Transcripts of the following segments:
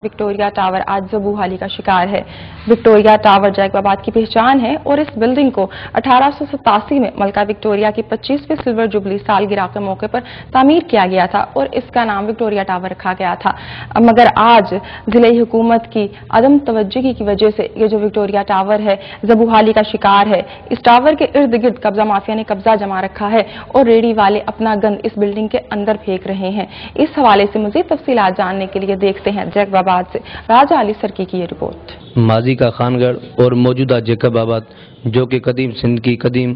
Victoria tower आज ज़बूहाली का शिकार है। विक्टोरिया टावर जैकबाबाद की पहचान है और इस बिल्डिंग को 1887 में मलका विक्टोरिया की 25वीं सिल्वर जुबली सालगिरह के मौके पर तामीर किया गया था और इसका नाम विक्टोरिया टावर रखा गया था। मगर आज जिले हुकूमत की अदम तवज्जुही की वजह से ये जो विक्टोरिया टावर है ज़बूहाली का शिकार है। इस टावर के इर्द गिर्द कब्जा माफिया ने कब्जा जमा रखा है और रेडी वाले अपना गंद इस बिल्डिंग के अंदर फेंक रहे हैं। इस हवाले से मजीद तफसीलात जानने के लिए देखते हैं जैकबाबाद से राजा अली सरकी की ये रिपोर्ट। माजी का खानगढ़ और मौजूदा जैकबाबाद जो कि कदीम सिंध की कदीम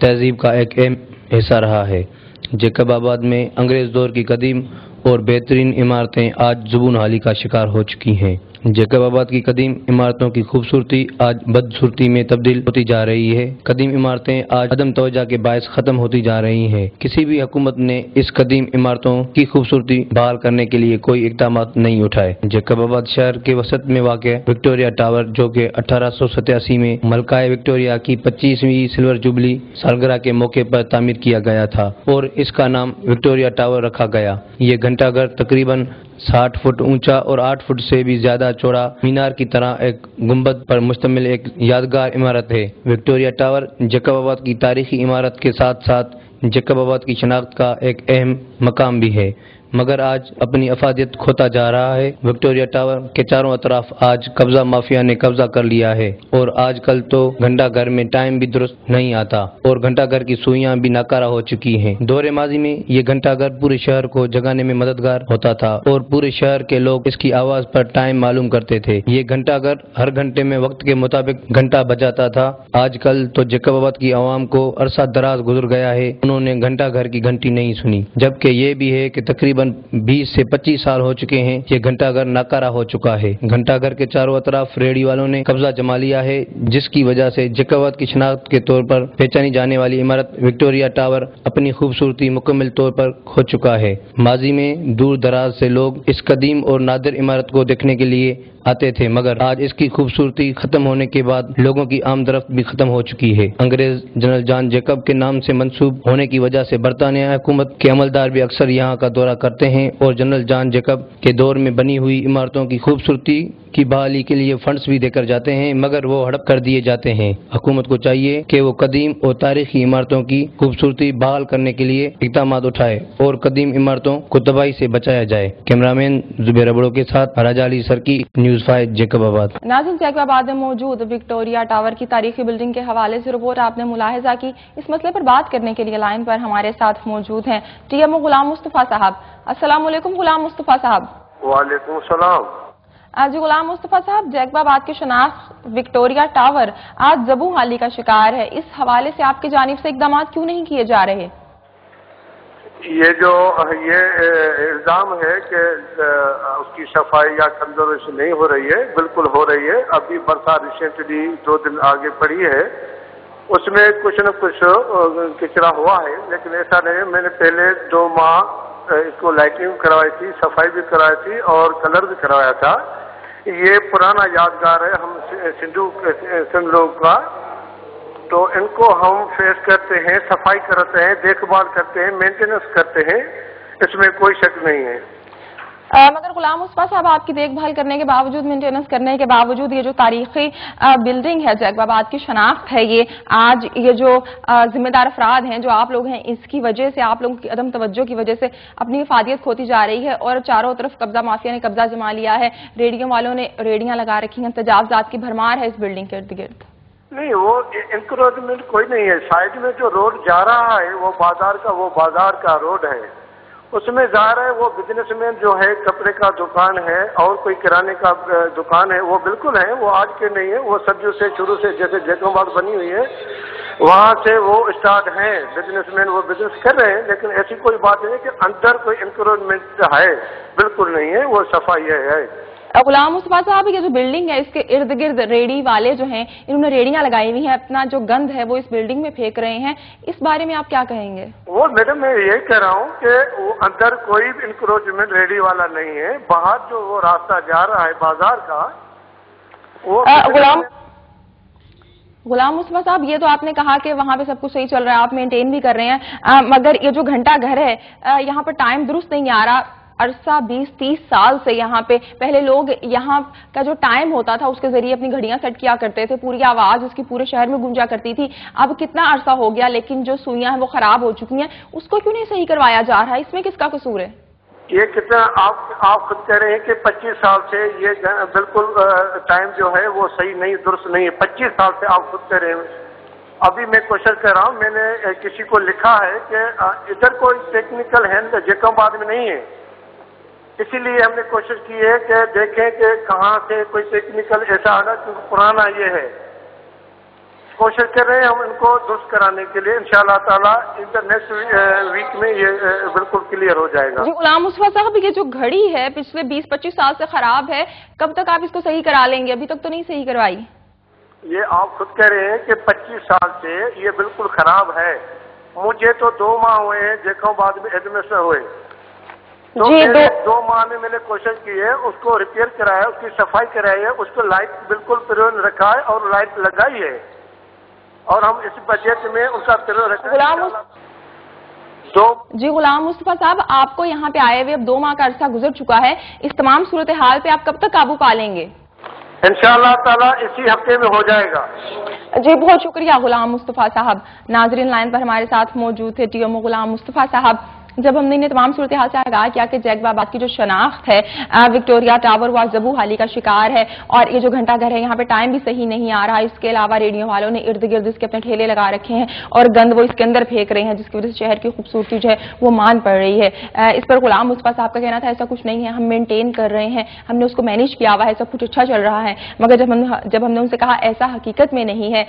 तहजीब का एक अहम हिस्सा रहा है। जैकबाबाद में अंग्रेज दौर की कदीम और बेहतरीन इमारतें आज ज़बूहाली का शिकार हो चुकी हैं। जैकबाबाद की कदीम इमारतों की खूबसूरती आज बदसूरती में तब्दील होती जा रही है। कदीम इमारतें आज अदम तवज्जो के बायस खत्म होती जा रही हैं। किसी भी हुकूमत ने इस कदीम इमारतों की खूबसूरती बहाल करने के लिए कोई इक़दाम नहीं उठाए। जैकबाबाद शहर के वसत में वाक़ विक्टोरिया टावर जो कि 1887 में मलकाए विक्टोरिया की 25वीं सिल्वर जुबली सालगिरह के मौके पर तामीर किया गया था और इसका नाम विक्टोरिया टावर रखा गया। ये घंटाघर तकरीबन 60 फुट ऊंचा और 8 फुट से भी ज्यादा चौड़ा मीनार की तरह एक गुंबद पर मुश्तमिल एक यादगार इमारत है। विक्टोरिया टावर जैकबाबाद की तारीखी इमारत के साथ साथ जैकबाबाद की शनाख्त का एक अहम मकाम भी है, मगर आज अपनी अफादियत खोता जा रहा है। विक्टोरिया टावर के चारों अतराफ आज कब्जा माफिया ने कब्जा कर लिया है और आजकल तो घंटाघर में टाइम भी दुरुस्त नहीं आता और घंटाघर की सुइयां भी नाकारा हो चुकी हैं। दौरे माजी में ये घंटाघर पूरे शहर को जगाने में मददगार होता था और पूरे शहर के लोग इसकी आवाज पर टाइम मालूम करते थे। ये घंटाघर हर घंटे में वक्त के मुताबिक घंटा बजाता था। आजकल तो जैकबाबाद की आवाम को अरसा दराज गुजर गया है, उन्होंने घंटाघर की घंटी नहीं सुनी। जबकि ये भी है कि तकरीबन 20 से 25 साल हो चुके हैं ये घंटाघर नाकारा हो चुका है। घंटाघर के चारों तरफ रेडी वालों ने कब्जा जमा लिया है, जिसकी वजह से जैकबाबाद की शनाख्त के तौर पर पहचानी जाने वाली इमारत विक्टोरिया टावर अपनी खूबसूरती मुकम्मल तौर पर खो चुका है। माजी में दूर दराज से लोग इस कदीम और नादिर इमारत को देखने के लिए आते थे, मगर आज इसकी खूबसूरती खत्म होने के बाद लोगों की आमदरफ्त भी खत्म हो चुकी है। अंग्रेज जनरल जॉन जैकब के नाम से मंसूब होने की वजह से बरतानिया हुकूमत के अमलदार भी अक्सर यहाँ का दौरा करते हैं और जनरल जॉन जैकब के दौर में बनी हुई इमारतों की खूबसूरती की बहाली के लिए फंड्स भी देकर जाते हैं, मगर वो हड़प कर दिए जाते हैं। हुकूमत को चाहिए कि वो कदीम और तारीखी इमारतों की खूबसूरती बहाल करने के लिए इक़दाम उठाए और कदीम इमारतों को तबाही से बचाया जाए। कैमरामैन जुबैर अबड़ो के साथ राजा अली सरकी, न्यूज़ 5 जैकबाबाद। नाज़रीन, जैकबाबाद में मौजूद विक्टोरिया टावर की तारीखी बिल्डिंग के हवाले से रिपोर्ट आपने मुलाहिजा की। इस मसले पर बात करने के लिए लाइन पर हमारे साथ मौजूद हैं टीएमओ गुलाम मुस्तफा साहब। अस्सलाम वालेकुम गुलाम मुस्तफा साहब। वालेकुम सलाम। जी गुलाम मुस्तफा साहब, जैकबाबाद की शनाख्त विक्टोरिया टावर आज ज़बूहाली का शिकार है, इस हवाले से आपकी जानिब से इक़दाम क्यों नहीं किए जा रहे? ये इल्जाम है कि उसकी सफाई या कंजर्वेशन नहीं हो रही है, बिल्कुल हो रही है। अभी बरसात रिसेंटली 2 दिन आगे पड़ी है, उसमें कुछ न कुछ कचरा हुआ है, लेकिन ऐसा नहीं। मैंने पहले 2 माह इसको लाइटिंग करवाई थी, सफाई भी करवाई थी और कलर भी करवाया था। ये पुराना यादगार है हम सिंध लोगों का, तो इनको हम फेस करते हैं, सफाई करते हैं, देखभाल करते हैं, मेंटेनेंस करते हैं, इसमें कोई शक नहीं है। मगर गुलाम मुस्तफा साहब, आपकी देखभाल करने के बावजूद, मेंटेनेंस करने के बावजूद ये जो तारीखी बिल्डिंग है जैकबाबाद की शनाख्त है, ये आज ये जो जिम्मेदार अफराद हैं जो आप लोग हैं, इसकी वजह से, आप लोगों की अदम तवज्जो की वजह से अपनी हिफाजत खोती जा रही है और चारों तरफ कब्जा माफिया ने कब्जा जमा लिया है। रेडियो वालों ने रेडियां लगा रखी हैं, तजावजात की भरमार है इस बिल्डिंग के इर्द गिर्द। नहीं, वो इंक्रोचमेंट कोई नहीं है। साइड में जो रोड जा रहा है वो बाजार का रोड है, उसमें ज़ाहिर है वो बिजनेसमैन जो है, कपड़े का दुकान है और कोई किराने का दुकान है, वो बिल्कुल है, वो आज के नहीं है, वो सदियों से शुरू से जैसे जैकबाबाद बनी हुई है वहाँ से वो स्टार्ट हैं, बिजनेसमैन वो बिजनेस कर रहे हैं। लेकिन ऐसी कोई बात नहीं है कि अंदर कोई इंक्रोचमेंट है, बिल्कुल नहीं है, वो सफाई है। गुलाम मुस्तफा साहब, ये जो बिल्डिंग है इसके इर्द गिर्द रेडी वाले जो हैं, इन्होंने रेडियां लगाई हुई हैं, अपना जो गंद है वो इस बिल्डिंग में फेंक रहे हैं, इस बारे में आप क्या कहेंगे? वो मैडम, मैं यही कह रहा हूँ कि वो अंदर कोई इंक्रोचमेंट रेडी वाला नहीं है। बाहर जो वो रास्ता जा रहा है बाजार का, वो गुलाम मुस्तफा साहब, ये तो आपने कहा कि वहां पे सब कुछ सही चल रहा है, आप मेंटेन भी कर रहे हैं, मगर ये जो घंटा घर है यहाँ पर टाइम दुरुस्त नहीं आ रहा। अरसा 20-30 साल से यहाँ पे, पहले लोग यहाँ का जो टाइम होता था उसके जरिए अपनी घड़ियां सेट किया करते थे, पूरी आवाज उसकी पूरे शहर में गूंजा करती थी। अब कितना अरसा हो गया, लेकिन जो सुइयां हैं वो खराब हो चुकी हैं, उसको क्यों नहीं सही करवाया जा रहा है? इसमें किसका कसूर है? ये कितना आप खुद कह रहे हैं कि 25 साल से ये बिल्कुल टाइम जो है वो सही नहीं, दुरुस्त नहीं है। 25 साल से आप खुद कह रहे हैं। अभी मैं कोशिश कर रहा हूँ, मैंने किसी को लिखा है कि इधर कोई टेक्निकल हैंड जैकबाबाद में नहीं है, इसीलिए हमने कोशिश की है कि देखें कि कहाँ से कोई टेक्निकल ऐसा आना, क्योंकि पुराना ये है। कोशिश कर रहे हैं हम इनको दुरुस्त कराने के लिए। इंशाअल्लाह ताला नेक्स्ट वीक में ये बिल्कुल क्लियर हो जाएगा। जी गुलाम मुस्तफा साहब, ये जो घड़ी है पिछले 20-25 साल से खराब है, कब तक आप इसको सही करा लेंगे? अभी तक तो नहीं सही करवाई। ये आप खुद कह रहे हैं कि 25 साल से ये बिल्कुल खराब है। मुझे तो 2 माह हुए हैं जैकबाबाद में एडमिशन हुए, तो मैंने 2 माह में मैंने कोशिश की है, उसको रिपेयर कराया, उसकी सफाई कराई है, उसको लाइट बिल्कुल पिरोन रखा है और लाइट लगाई है, और हम इस बजट में उसका पिरो रखा है। जी गुलाम मुस्तफा साहब, आपको यहाँ पे आए हुए अब 2 माह का अरसा गुजर चुका है, इस तमाम सूरत हाल पे आप कब तक काबू पा लेंगे? इंशाअल्लाह ताला इसी हफ्ते में हो जाएगा। जी बहुत शुक्रिया गुलाम मुस्तफा साहब। नाजरीन, लाइन पर हमारे साथ मौजूद थे टीएमओ गुलाम मुस्तफा साहब। जब हमने इन्हें तमाम सूरत हाल से आगाह किया कि जैकबाबाद की जो शनाख्त है, विक्टोरिया टावर वो जबू हाली का शिकार है, और ये जो घंटा घर है यहाँ पे टाइम भी सही नहीं आ रहा। इसके अलावा रेडियो वालों ने इर्द गिर्द इसके अपने ठेले लगा रखे हैं और गंद वो इसके अंदर फेंक रहे हैं, जिसकी वजह से शहर की खूबसूरती जो है वो मान पड़ रही है। इस पर गुलाम मुस्तफा साहब का कहना था ऐसा कुछ नहीं है, हम मेंटेन कर रहे हैं, हमने उसको मैनेज किया हुआ है, सब कुछ अच्छा चल रहा है। मगर जब हमने उनसे कहा ऐसा हकीकत में नहीं है,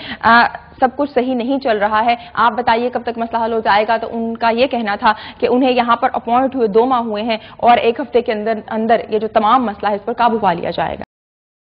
सब कुछ सही नहीं चल रहा है, आप बताइए कब तक मसला हल हो जाएगा, तो उनका ये कहना था कि उन्हें यहाँ पर अपॉइंट हुए 2 माह हुए हैं और 1 हफ्ते के अंदर अंदर ये जो तमाम मसला है इस पर काबू पा लिया जाएगा।